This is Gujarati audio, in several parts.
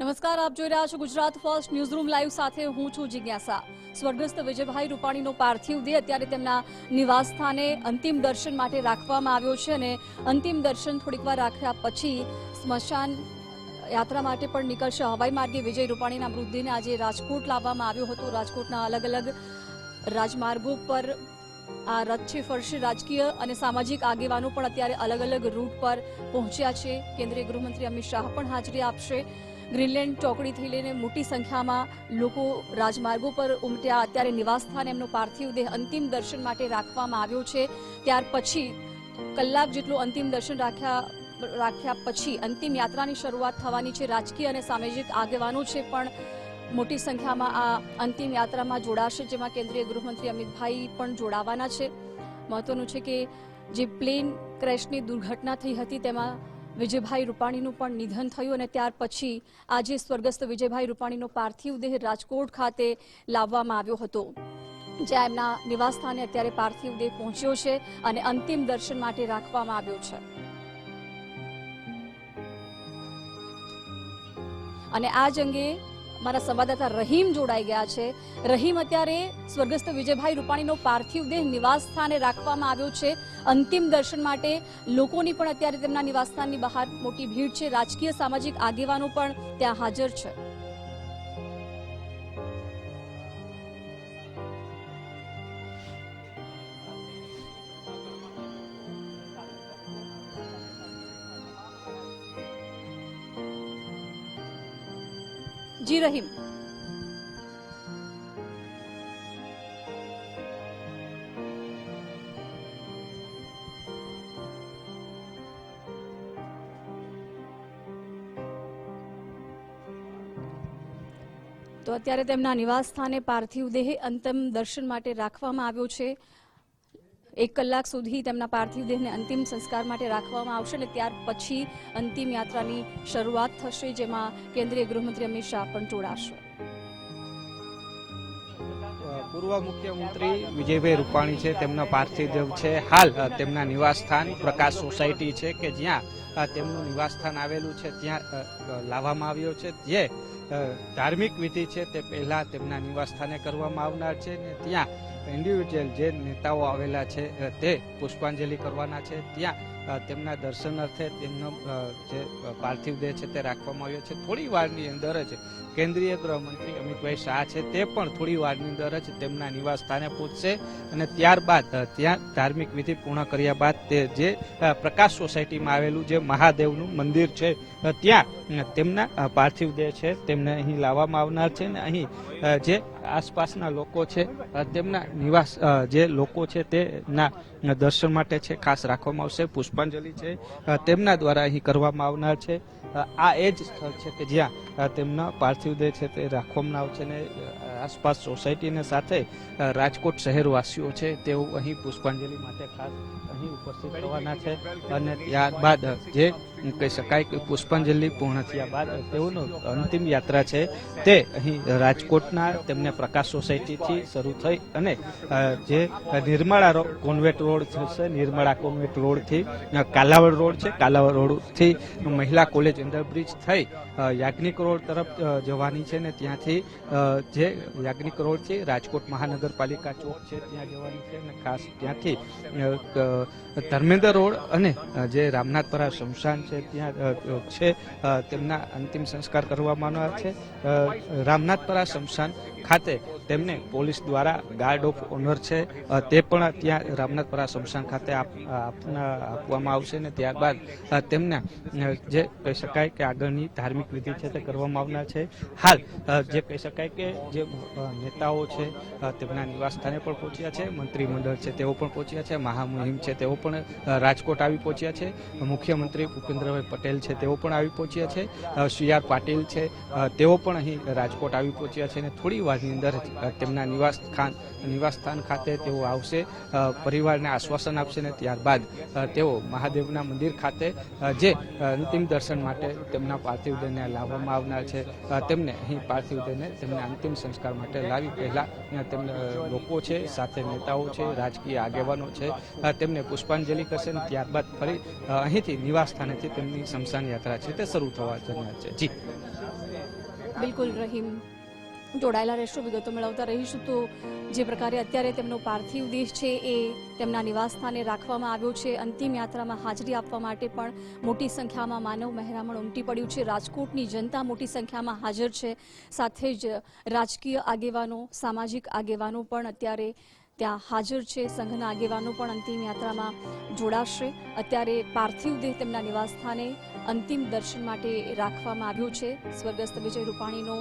નમસ્કાર, આપ જોઈ રહ્યા છો ગુજરાત ફર્સ્ટ ન્યૂઝરૂમ લાઈવ સાથે હું છું જિજ્ઞાસા। સ્વર્ગસ્થ વિજયભાઈ રૂપાણીનો પાર્થિવ દેહ અત્યારે તેમના નિવાસ સ્થાને અંતિમ દર્શન માટે રાખવામાં આવ્યો છે અને અંતિમ દર્શન થોડીકવાર રાખ્યા પછી સ્મશાન યાત્રા માટે પણ નીકળશે। હવાઈ માર્ગે વિજય રૂપાણીના મૃતદેહને આજે રાજકોટ લાવવામાં આવ્યો હતો। રાજકોટના અલગ અલગ રાજમાર્ગો પર આ રથ છે ફરશે। રાજકીય અને સામાજિક આગેવાનો પણ અત્યારે અલગ અલગ રૂટ પર પહોંચ્યા છે। કેન્દ્રીય ગૃહમંત્રી અમિત શાહ પણ હાજરી આપશે। ગ્રીનલેન્ડ ચોકડીથી લઈને મોટી સંખ્યામાં લોકો રાજમાર્ગો પર ઉમટ્યા। અત્યારે નિવાસસ્થાને એમનો પાર્થિવ દેહ અંતિમ દર્શન માટે રાખવામાં આવ્યો છે। ત્યાર પછી કલાક જેટલું અંતિમ દર્શન રાખ્યા પછી અંતિમ યાત્રાની શરૂઆત થવાની છે। રાજકીય અને સામાજિક આગેવાનો છે પણ મોટી સંખ્યામાં આ અંતિમ યાત્રામાં જોડાશે, જેમાં કેન્દ્રીય ગૃહમંત્રી અમિતભાઈ પણ જોડાવાના છે। મહત્વનું છે કે જે પ્લેન ક્રેશની દુર્ઘટના થઈ હતી તેમાં વિજયભાઈ રૂપાણીનું પણ નિધન થયું અને ત્યાર પછી આજે સ્વર્ગસ્થ વિજયભાઈ રૂપાણીનો પાર્થિવ દેહ રાજકોટ ખાતે લાવવામાં આવ્યો હતો, જ્યાં એમના નિવાસસ્થાને અત્યારે પાર્થિવ દેહ પહોંચ્યો છે અને અંતિમ દર્શન માટે રાખવામાં આવ્યો છે। અને આ જ અંગે મારા સંવાદદાતા રહીમ જોડાઈ ગયા છે। રહીમ, અત્યારે સ્વર્ગસ્થ વિજયભાઈ રૂપાણીનો પાર્થિવ દેહ નિવાસ સ્થાને રાખવામાં આવ્યો છે અંતિમ દર્શન માટે। લોકોની પણ અત્યારે તેમના નિવાસસ્થાનની બહાર મોટી ભીડ છે। રાજકીય સામાજિક આગેવાનો પણ ત્યાં હાજર છે। જી રહીમ। તો અત્યારે તેમના નિવાસ સ્થાને પાર્થિવ દેહ અંતિમ દર્શન માટે રાખવામાં આવ્યો છે। 1 કલાક સુધી તેમના પાર્થિવ દેહને અંતિમ સંસ્કાર માટે રાખવામાં આવશે અને ત્યાર પછી અંતિમ યાત્રાની શરૂઆત થશે, જેમાં કેન્દ્રીય ગૃહમંત્રી અમિત શાહ પણ જોડાશે। પૂર્વ મુખ્યમંત્રી વિજયભાઈ રૂપાણી છે, તેમનો પાર્થિવ દેહ છે હાલ તેમના નિવાસ સ્થાન પ્રકાશ સોસાયટી છે કે જ્યાં તેમનું નિવાસ સ્થાન આવેલું છે ત્યાં લાવવામાં આવ્યો છે। જે ધાર્મિક વિધિ છે તે પહેલા તેમના નિવાસ સ્થાને કરવામાં આવનાર છે ને ત્યાં ઇન્ડિવિજ્યુઅલ જે નેતાઓ આવેલા છે તે પુષ્પાંજલિ કરવાના છે। ત્યાં તેમના દર્શનાર્થે તેમનો જે પાર્થિવ દેહ છે તે રાખવામાં આવ્યો છે। થોડી વારની અંદર જ કેન્દ્રીય ગૃહમંત્રી અમિતભાઈ શાહ છે તે પણ થોડી વારની અંદર જ તેમના નિવાસ સ્થાને પહોંચશે અને ત્યારબાદ ત્યાં ધાર્મિક વિધિ પૂર્ણ કર્યા બાદ તે જે પ્રકાશ સોસાયટીમાં આવેલું જે મહાદેવનું મંદિર છે ત્યાં તેમના પાર્થિવ દેહ છે તેમને અહીં લાવવામાં આવનાર છે ને અહીં જે આસપાસના લોકો છે તેમના નિવાસ જે લોકો છે તેના દર્શન માટે છે ખાસ રાખવામાં આવશે। પુષ્પાંજલિ છે તેમના દ્વારા અહીં કરવામાં આવનાર છે। આ એ જ સ્થળ છે કે જ્યાં તેમના પાર્થિવ દેહ છે તે રાખવામાં આવશે ને આસપાસ સોસાયટીને સાથે રાજકોટ શહેરવાસીઓ છે તેઓ અહીં પુષ્પાંજલિ માટે ખાસ અહીં ઉપસ્થિત થવાના છે અને ત્યારબાદ જે કહી શકાય કે પુષ્પાંજલિ પૂર્ણ થયા બાદ તેઓનો અંતિમ યાત્રા છે તે અહીં રાજકોટના તેમને પ્રકાશ સોસાયટીથી શરૂ થઈ અને જે નિર્મળા કોન્વેન્ટ રોડ છે, નિર્મળા કોન્વેન્ટ રોડથી કાલાવડ રોડ છે, કાલાવડ રોડથી મહિલા કોલેજ અંડરબ્રિજ થઈ યાજ્ઞિક રોડ તરફ જવાની છે ને ત્યાંથી જે યાજ્ઞિક રોડથી રાજકોટ મહાનગરપાલિકા ચોક છે ત્યાં જવાની છે અને ખાસ ત્યાંથી ધર્મેન્દ્ર રોડ અને જે રામનાથપરા શમશાન છે ત્યાં છે તેમના અંતિમ સંસ્કાર કરવામાં આવનાર છે। રામનાથપરા શમશાન ખાતે તેમને પોલીસ દ્વારા ગાર્ડ ઓફ ઓનર છે તે પણ ત્યાં રામનાથપરા શમશાન ખાતે આપવામાં આવશે ને ત્યારબાદ તેમના જે કહી શકાય કે આગળની ધાર્મિક વિધિ છે તે કરવામાં આવનાર છે। હાલ જે કહી શકાય કે જે નેતાઓ છે તેમના નિવાસ સ્થાને પણ પહોંચ્યા છે, મંત્રીમંડળ છે તેઓ પણ પહોંચ્યા છે, મહામહિમ છે તેઓ પણ રાજકોટ આવી પહોંચ્યા છે, મુખ્યમંત્રી ભૂપેન્દ્રભાઈ પટેલ છે તેઓ પણ આવી પહોંચ્યા છે, CR પાટીલ છે તેઓ પણ અહીં રાજકોટ આવી પહોંચ્યા છે અને થોડી વારની અંદર તેમના નિવાસ સ્થાન ખાતે તેઓ આવશે, પરિવારને આશ્વાસન આપશે ને ત્યારબાદ તેઓ મહાદેવના મંદિર ખાતે જે અંતિમ દર્શન માટે તેમના પાર્થિવ દેહને લાવવામાં આવનાર છે। તેમને અહીં પાર્થિવ દેહને તેમના અંતિમ સંસ્કાર માટે લાવી પહેલા તેમને લોકો છે, સાથે નેતાઓ છે, રાજકીય આગેવાનો છે તેમને પુષ્પાંજલિ કરશે અને ત્યારબાદ ફરી અહીંથી નિવાસ સ્થાનેથી ત્યારથી તેમની સ્મશાન યાત્રા છે તે શરૂ થવા જનાર છે. જી બિલકુલ રહીમ જોડાયેલા રહેશું, વિગતો મેળવતા રહીશું. તો જે પ્રકારે અત્યારે તેમનો પાર્થિવ દેહ છે એ તેમના નિવાસ સ્થાને રાખવામાં આવ્યો છે. અંતિમ યાત્રામાં હાજરી આપવા માટે પણ મોટી સંખ્યામાં માનવ મહેરામણ ઉમટી પડ્યું છે. રાજકોટની જનતા મોટી સંખ્યામાં હાજર છે. સાથે જ રાજકીય આગેવાનો, સામાજિક આગેવાનો પણ અત્યારે ત્યાં હાજર છે. સંઘના આગેવાનો પણ અંતિમ યાત્રામાં જોડાશે. અત્યારે પાર્થિવ દેહ તેમના નિવાસ સ્થાને અંતિમ દર્શન માટે રાખવામાં આવ્યો છે. સ્વર્ગસ્થ વિજય રૂપાણીનો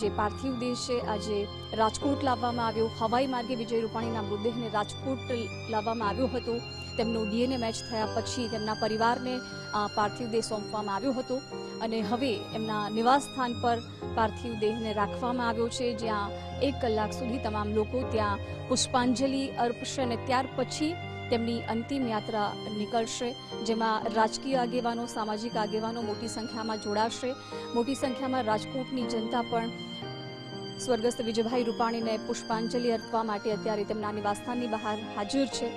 જે પાર્થિવ દેહ છે આજે રાજકોટ લાવવામાં આવ્યો. હવાઈ માર્ગે વિજય રૂપાણીના મૃતદેહને રાજકોટ લાવવામાં આવ્યો હતો. તેમનો ડીએનએ મેચ થયા પછી તેમના પરિવારને પાર્થિવ દેહ સોંપવામાં આવ્યો હતો અને હવે એમના નિવાસ સ્થાન પર પાર્થિવ દેહને રાખવામાં આવ્યો છે, જ્યાં 1 કલાક સુધી તમામ લોકો ત્યાં પુષ્પાંજલિ અર્પશે અને ત્યાર પછી તેમની અંતિમ યાત્રા નીકળશે, જેમાં રાજકીય આગેવાનો, સામાજિક આગેવાનો મોટી સંખ્યામાં જોડાશે. મોટી સંખ્યામાં રાજકોટની જનતા પણ સ્વર્ગસ્થ વિજયભાઈ રૂપાણીને પુષ્પાંજલિ અર્પવા માટે અત્યારે તેમના નિવાસસ્થાનની બહાર હાજર છે.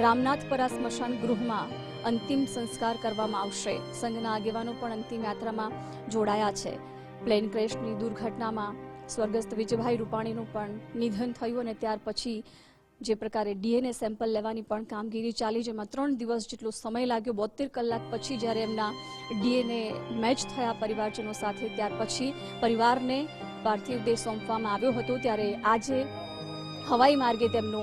રામનાથપરા સ્મશાન ગૃહમાં અંતિમ સંસ્કાર કરવામાં આવશે. સંઘના આગેવાનો પણ અંતિમ યાત્રામાં જોડાયા છે. પ્લેન ક્રેશની દુર્ઘટનામાં સ્વર્ગસ્થ વિજયભાઈ રૂપાણીનું પણ નિધન થયું અને ત્યાર પછી જે પ્રકારે ડીએનએ સેમ્પલ લેવાની પણ કામગીરી ચાલી, જેમાં 3 દિવસ જેટલો સમય લાગ્યો. 72 કલાક પછી જ્યારે એમના ડીએનએ મેચ થયા પરિવારજનો સાથે, ત્યાર પછી પરિવારને પાર્થિવ દેહ સોંપવામાં આવ્યો હતો. ત્યારે આજે હવાઈ માર્ગે તેમનો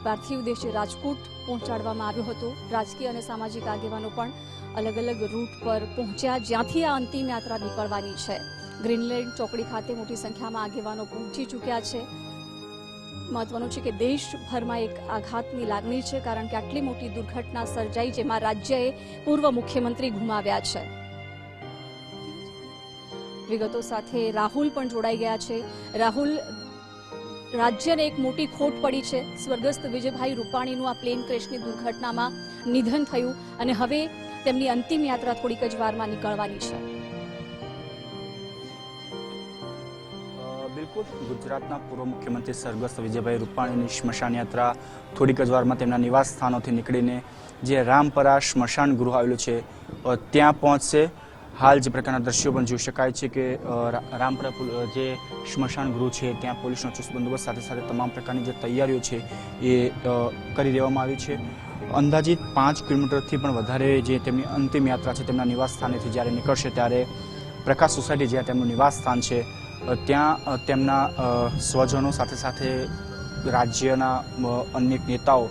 પાર્થિવ દેહ રાજકોટ પહોંચાડવામાં આવ્યો હતો. રાજકીય અને સામાજિક આગેવાનો પણ અલગ અલગ રૂટ પર પહોંચ્યા, જ્યાંથી આ અંતિમ યાત્રા નીકળવાની છે. ગ્રીનલેન્ડ ચોકડી ખાતે મોટી સંખ્યામાં આગેવાનો પહોંચી ચૂક્યા છે. મહત્વનું છે કે દેશભરમાં એક આઘાતની લાગણી છે, કારણ કે આટલી મોટી દુર્ઘટના સર્જાઈ, જેમાં રાજ્યએ પૂર્વ મુખ્યમંત્રી ગુમાવ્યા છે. વિગતો સાથે રાહુલ પણ જોડાઈ ગયા છે. રાહુલ, રાજ્યને એક મોટી ખોટ પડી છે. સ્વર્ગસ્થ વિજયભાઈ રૂપાણીનું આ પ્લેન ક્રેશની દુર્ઘટનામાં નિધન થયું અને હવે તેમની અંતિમ યાત્રા થોડીક જ વારમાં નીકળવાની છે. બિલકુલ, ગુજરાતના પૂર્વ મુખ્યમંત્રી સ્વર્ગસ્થ વિજયભાઈ રૂપાણીની સ્મશાન યાત્રા થોડીક જ વારમાં તેમના નિવાસ સ્થાનોથી નીકળીને જે રામપરા સ્મશાન ગૃહ આવેલું છે ત્યાં પહોંચશે. હાલ જે પ્રકારના દ્રશ્યો પણ જોઈ શકાય છે કે રામપરા જે સ્મશાન ગૃહ છે ત્યાં પોલીસનો ચુસ્ત બંદોબસ્ત સાથે સાથે તમામ પ્રકારની જે તૈયારીઓ છે એ કરી દેવામાં આવી છે. અંદાજિત 5 કિલોમીટરથી પણ વધારે જે તેમની અંતિમ યાત્રા છે તેમના નિવાસ સ્થાનેથી જ્યારે નીકળશે ત્યારે પ્રકાશ સોસાયટી જ્યાં તેમનું નિવાસ સ્થાન છે ત્યાં તેમના સ્વજનો સાથે સાથે રાજ્યના અનેક નેતાઓ,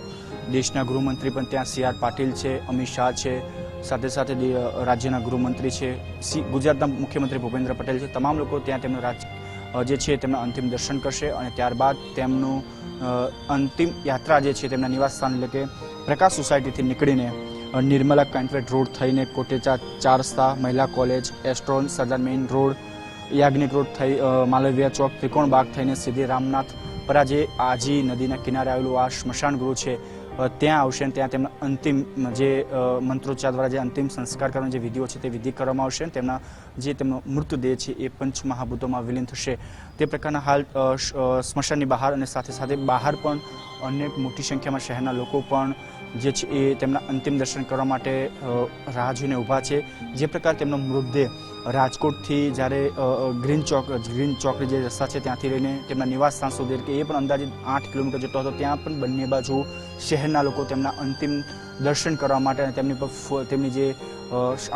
દેશના ગૃહમંત્રી પણ ત્યાં CR પાટીલ છે, અમિત શાહ છે, સાથે સાથે રાજ્યના ગૃહમંત્રી છે, ગુજરાતના મુખ્યમંત્રી ભૂપેન્દ્ર પટેલ છે. તમામ લોકો ત્યાં તેમનું જે છે તેમના અંતિમ દર્શન કરશે અને ત્યારબાદ તેમનું અંતિમ યાત્રા જે છે તેમના નિવાસ સ્થાન એટલે કે પ્રકાશ સોસાયટીથી નીકળીને નિર્મલા કાંટવેટ રોડ થઈને કોટેચા 4 રસ્તા, મહિલા કોલેજ, એસ્ટ્રોન, સરદાર મેઇન રોડ, યાજ્ઞિક રોડ થઈ માલવીયા ચોક, ત્રિકોણ બાગ થઈને સીધી રામનાથપરા જે આજી નદીના કિનારે આવેલું આ સ્મશાન ગૃહ છે ત્યાં આવશે અને ત્યાં તેમના અંતિમ જે મંત્રોચ્ચાર દ્વારા જે અંતિમ સંસ્કાર કરવાનો જે વિધિઓ છે તે વિધિ કરવામાં આવશે. તેમના જે તેમનો મૃતદેહ છે એ પંચમહાભૂતોમાં વિલીન થશે. તે પ્રકારના હાલ સ્મશાનની બહાર અને સાથે સાથે બહાર પણ અનેક મોટી સંખ્યામાં શહેરના લોકો પણ જે છે એ તેમના અંતિમ દર્શન કરવા માટે રાહ જોઈને ઊભા છે. જે પ્રકાર તેમનો મૃતદેહ રાજકોટથી જ્યારે ગ્રીન ચોકડી જે રસ્તા છે ત્યાંથી લઈને તેમના નિવાસ સ્થાન સુધી કે એ પણ અંદાજિત 8 કિલોમીટર જેટલો હતો, ત્યાં પણ બંને બાજુ શહેરના લોકો તેમના અંતિમ દર્શન કરવા માટે અને તેમની જે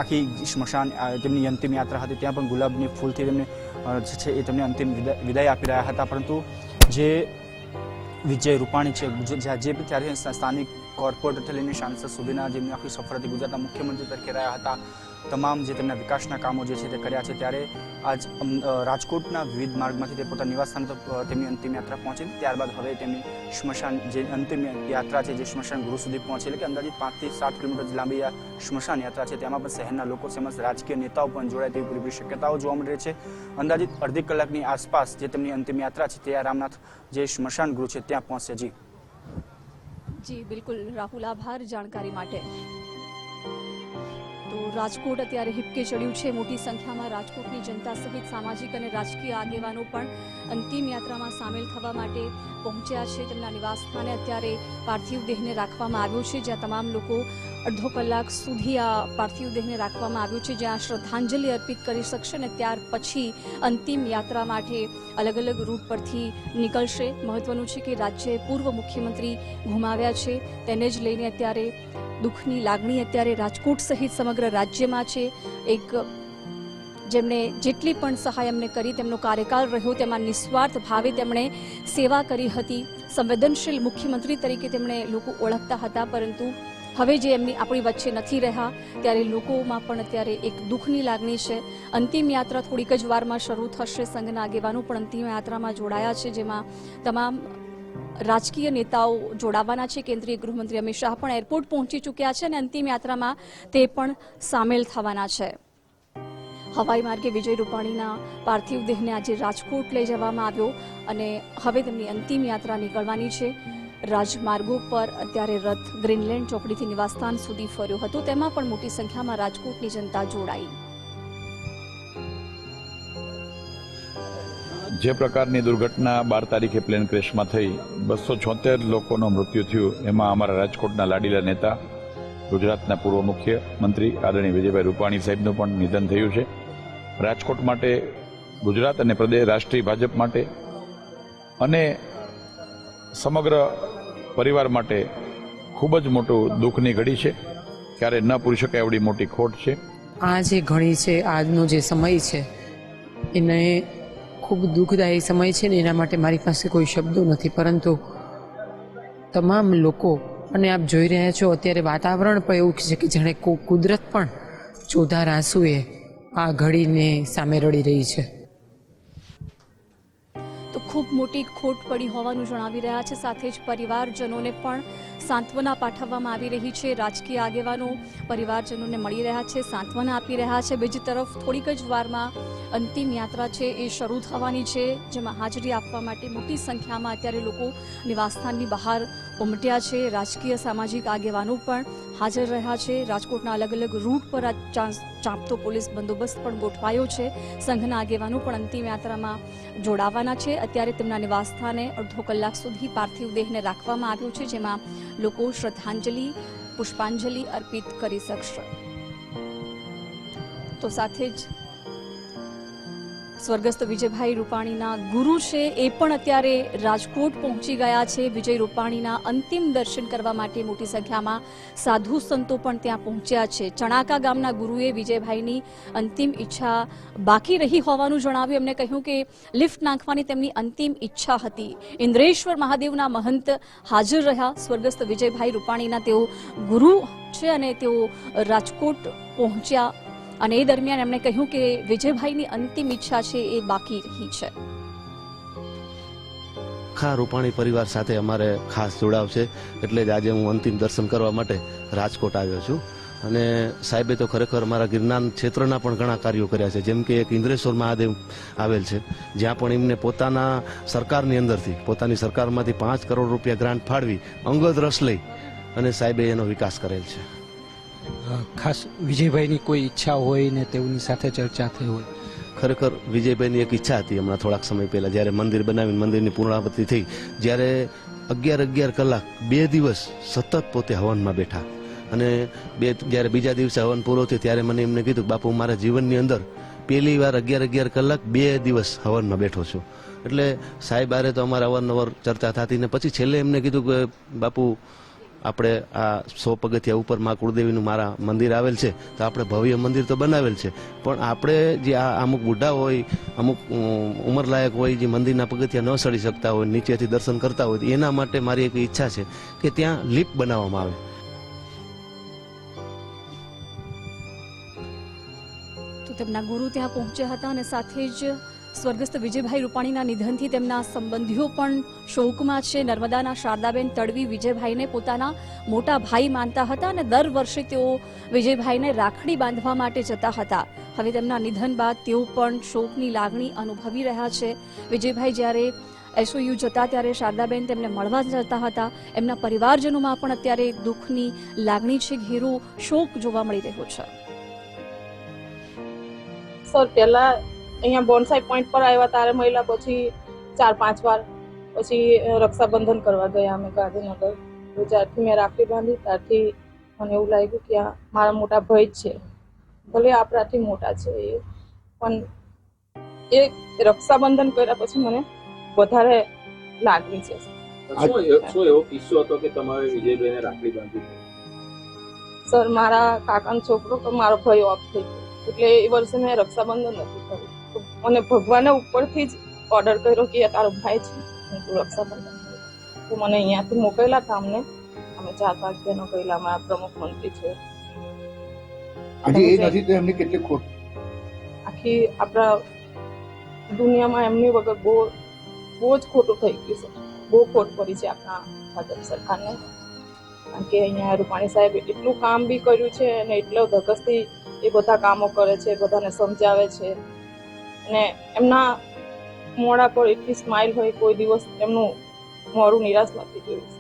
આખી સ્મશાન તેમની અંતિમ યાત્રા હતી ત્યાં પણ ગુલાબની ફૂલથી તેમને જે છે એ તેમને અંતિમ વિદાય આપી રહ્યા હતા. પરંતુ જે વિજય રૂપાણી છે જે ત્યારે સ્થાનિક કોર્પોરેટરથી લઈને સાંસદ સુધીના જેમની આખી સફર હતી, ગુજરાતના મુખ્યમંત્રી તરીકે રહ્યા હતા, તમામ જે તેમના વિકાસના કામો જે છે તે કર્યા છે, ત્યારે આજ રાજકોટના વિવિધ માર્ગમાંથી તે પોતાના નિવાસ સ્થાન તેમની અંતિમ યાત્રા પહોંચી. ત્યારબાદ હવે તેમની સ્મશાન જે અંતિમ યાત્રા છે જે સ્મશાન ગૃહ સુધી પહોંચે, એટલે કે અંદાજિત 5 થી 7 કિલોમીટર લાંબી આ સ્મશાન યાત્રા છે. તેમાં પણ શહેરના લોકો તેમજ રાજકીય નેતાઓ પણ જોડાય તેવી પૂરેપૂરી શક્યતાઓ જોવા મળી રહી છે. અંદાજિત અડધી કલાકની આસપાસ જે તેમની અંતિમ યાત્રા છે તે રામનાથ જે સ્મશાન ગૃહ છે ત્યાં પહોંચશે. જી બિલકુલ રાહુલ, આભાર જાણકારી માટે. તો રાજકોટ અત્યારે હિપકે ચડ્યું છે. મોટી સંખ્યામાં રાજકોટની જનતા સહિત સામાજિક અને રાજકીય આગેવાનો પણ અંતિમ યાત્રામાં સામેલ થવા માટે પહોંચ્યા છે. તેમના નિવાસસ્થાને અત્યારે પાર્થિવ દેહને રાખવામાં આવ્યો છે, જ્યાં તમામ લોકો અડધો કલાક સુધી આ પાર્થિવ દેહને રાખવામાં આવ્યો છે, જ્યાં શ્રદ્ધાંજલિ અર્પિત કરી શકશે અને ત્યાર પછી અંતિમ યાત્રા માટે અલગ અલગ રૂટ પરથી નીકળશે. મહત્વનું છે કે રાજ્યએ પૂર્વ મુખ્યમંત્રી ગુમાવ્યા છે, તેને જ લઈને અત્યારે દુઃખની લાગણી અત્યારે રાજકોટ સહિત સમગ્ર રાજ્યમાં છે. એક જેમણે જેટલી પણ સહાય એમને કરી, તેમનો કાર્યકાળ રહ્યો, તેમાં નિસ્વાર્થ ભાવે તેમણે સેવા કરી હતી. સંવેદનશીલ મુખ્યમંત્રી તરીકે તેમણે લોકો ઓળખતા હતા, પરંતુ હવે જે એમની આપણી વચ્ચે નથી રહ્યા ત્યારે લોકોમાં પણ અત્યારે એક દુઃખની લાગણી છે. અંતિમ યાત્રા થોડીક જ વારમાં શરૂ થશે. સંઘના આગેવાનો પણ અંતિમ યાત્રામાં જોડાયા છે, જેમાં તમામ રાજકીય નેતાઓ જોડાવાના છે. કેન્દ્રીય ગૃહમંત્રી અમિત શાહ પણ એરપોર્ટ પહોંચી ચૂક્યા છે અને અંતિમ યાત્રામાં તે પણ સામેલ થવાના છે. હવાઈ માર્ગે વિજય રૂપાણીના પાર્થિવ દેહને આજે રાજકોટ લઈ જવામાં આવ્યો અને હવે તેમની અંતિમ યાત્રા નીકળવાની છે. રાજમાર્ગો પર અત્યારે રથ ગ્રીનલેન્ડ ચોકડીથી નિવાસસ્થાન સુધી ફર્યો હતો, તેમાં પણ મોટી સંખ્યામાં રાજકોટની જનતા જોડાઈ. જે પ્રકારની દુર્ઘટના 12 તારીખે પ્લેન ક્રેશમાં થઈ 276 લોકોનું મૃત્યુ થયું, એમાં અમારા રાજકોટના લાડીલા નેતા, ગુજરાતના પૂર્વ મુખ્યમંત્રી આદરણીય વિજયભાઈ રૂપાણી સાહેબનું પણ નિધન થયું છે. રાજકોટ માટે, ગુજરાત અને પ્રદેશ રાષ્ટ્રીય ભાજપ માટે અને સમગ્ર પરિવાર માટે ખૂબ જ મોટું દુઃખની ઘડી છે. ક્યારે ન પૂરી શકાય એવડી મોટી ખોટ છે. આ જે ઘડી છે, આજનો જે સમય છે, એને ખૂબ દુઃખદાયી સમય છે ને એના માટે મારી પાસે કોઈ શબ્દો નથી. પરંતુ તમામ લોકો, અને આપ જોઈ રહ્યા છો અત્યારે વાતાવરણ પણ એવું છે કે જાણે કુદરત પણ ચોધાર આંસુએ આ ઘડીને સામે રડી રહી છે. તો ખૂબ મોટી ખોટ પડી હોવાનું જણાવી રહ્યા છે. સાથે જ પરિવારજનોને પણ સાંત્વના પાઠવવામાં આવી રહી છે. રાજકીય આગેવાનો પરિવારજનોને મળી રહ્યા છે, સાંત્વના આપી રહ્યા છે. બીજી તરફ થોડીક જ વારમાં અંતિમ યાત્રા છે એ શરૂ થવાની છે, જેમાં હાજરી આપવા માટે મોટી સંખ્યામાં અત્યારે લોકો નિવાસસ્થાનની બહાર ઉમટ્યા છે. રાજકીય સામાજિક આગેવાનો પણ હાજર રહ્યા છે. રાજકોટના અલગ અલગ રૂટ પર આ ચાંપતો પોલીસ બંદોબસ્ત પણ ગોઠવાયો છે. સંઘના આગેવાનો પણ અંતિમ યાત્રામાં જોડાવાના છે. અત્યારે તેમના નિવાસસ્થાને અડધો કલાક સુધી પાર્થિવ દેહને રાખવામાં આવ્યો છે, જેમાં લોકો શ્રદ્ધાંજલિ, પુષ્પાંજલિ અર્પિત કરી શકશે. તો સાથે જ સ્વર્ગસ્થ વિજયભાઈ રૂપાણીના ગુરુ છે એ પણ અત્યારે રાજકોટ પહોંચી ગયા છે. વિજય રૂપાણીના અંતિમ દર્શન કરવા માટે મોટી સંખ્યામાં સાધુ સંતો પણ ત્યાં પહોંચ્યા છે. ચણાકા ગામના ગુરુએ વિજયભાઈની અંતિમ ઈચ્છા બાકી રહી હોવાનું જણાવ્યું. એમને કહ્યું કે લિફ્ટ નાખવાની તેમની અંતિમ ઈચ્છા હતી. ઇન્દ્રેશ્વર મહાદેવના મહંત હાજર રહ્યા. સ્વર્ગસ્થ વિજયભાઈ રૂપાણીના તેઓ ગુરુ છે અને તેઓ રાજકોટ પહોંચ્યા અને એ દરમિયાન એમણે કહ્યું કે વિજયભાઈની અંતિમ ઈચ્છા છે એ બાકી રહી છે. આખા રૂપાણી પરિવાર સાથે અમારે ખાસ જોડાવ છે, એટલે જ આજે હું અંતિમ દર્શન કરવા માટે રાજકોટ આવ્યો છું. અને સાહેબે તો ખરેખર અમારા ગિરનાર ક્ષેત્રના પણ ઘણા કાર્યો કર્યા છે. જેમ કે એક ઇન્દ્રેશ્વર મહાદેવ આવેલ છે, જ્યાં પણ એમને પોતાના સરકારની અંદરથી, પોતાની સરકારમાંથી 5 કરોડ રૂપિયા ગ્રાન્ટ ફાળવી અંગત રસ લઈ અને સાહેબે એનો વિકાસ કરેલ છે. ખાસ વિજયભાઈની કોઈ ઈચ્છા હોય ને તેઓની સાથે ચર્ચા થઈ હોય? ખરેખર વિજયભાઈની એક ઈચ્છા હતી હમણાં થોડાક સમય પહેલા, જ્યારે મંદિર બનાવીને મંદિરની પૂર્ણાવતિ થઈ, જ્યારે 11 કલાક 2 દિવસ સતત પોતે હવનમાં બેઠા અને જ્યારે બીજા દિવસે હવન પૂરો થયો ત્યારે મને એમને કીધું, બાપુ મારા જીવનની અંદર પહેલી વાર 11 કલાક 2 દિવસ હવનમાં બેઠો છું. એટલે સાહેબ આરે તો અમારે અવારનવાર ચર્ચા થતી ને પછી છેલ્લે એમને કીધું કે બાપુ આપણે આ 100 પગથિયા ઉપર મા કુળદેવીનું મારા મંદિર આવેલ છે, તો આપણે ભવ્ય મંદિર તો બનાવેલ છે, પણ આપણે જે આ અમુક બુઢા હોય, અમુક ઉંમરલાયક હોય, જે મંદિરના પગથિયા ન ચડી શકતા હોય, નીચેથી દર્શન કરતા હોય, એના માટે મારી એક ઈચ્છા છે કે ત્યાં લિફ્ટ બનાવવામાં આવે. તો તેમના ગુરુ ત્યાં પહોંચ્યા હતા અને સાથે જ સ્વર્ગસ્થ વિજયભાઈ રૂપાણીના નિધનથી તેમના સંબંધીઓ પણ શોકમાં છે. નર્મદાના શારદાબેન તડવી વિજયભાઈને પોતાના મોટા ભાઈ માનતા હતા અને દર વર્ષે તેઓ વિજયભાઈને રાખડી બાંધવા માટે જતા હતા. હવે તેમના નિધન બાદ તેઓ પણ શોકની લાગણી અનુભવી રહ્યા છે. વિજયભાઈ જ્યારે એસઓયુ જતા ત્યારે શારદાબેન તેમને મળવા જતા હતા. એમના પરિવારજનોમાં પણ અત્યારે દુઃખની લાગણી છે, ઘેરો શોક જોવા મળી રહ્યો છે. સર પહેલા અહીંયા બોનસાઈ પોઈન્ટ પર આવ્યા ત્યારે મહિલા, પછી 4-5 વાર, પછી રક્ષાબંધન કરવા ગયા અમે ગાંધીનગર. તો જ્યારથી મેં રાખડી બાંધી ત્યારથી મને એવું લાગ્યું કે આ મારા મોટા ભાઈ જ છે, ભલે આપણાથી મોટા છે એ, પણ એ રક્ષાબંધન કર્યા પછી મને વધારે લાગણી છે. શું એવો કિસ્સો હતો કે તમારે વિજયભાઈને રાખડી બાંધી? સર, મારા કાકાનો છોકરો તો મારો ભાઈ ઓફ થઈ ગયો, એટલે એ વર્ષે મેં રક્ષાબંધન નથી કર્યું. તો મને ભગવાને ઉપરથી જ ઓર્ડર કર્યો કે તારો ભાઈ છે, તું રક્ષાબંધન કર. તો મને અહીંયાથી મોકલેલા હતા અમને. અમે 4-5 બહેનો ગયેલા, અમારા પ્રમુખ મંત્રી છે. આજે એ નથી તો એમની કેટલી ખોટ. આખી આપણા દુનિયામાં એમની વગર બહુ જ ખોટું થઈ ગયું છે. બહુ ખોટ પડી છે આપણા ભાજપ સરકારને. કારણ કે અહીંયા રૂપાણી સાહેબ એટલું કામ બી કર્યું છે અને એટલો ધગસથી એ બધા કામો કરે છે, બધાને સમજાવે છે, અને એમના મોઢા પર એટલી સ્માઇલ હોય, કોઈ દિવસ એમનું મોઢું નિરાશ નથી જોયું.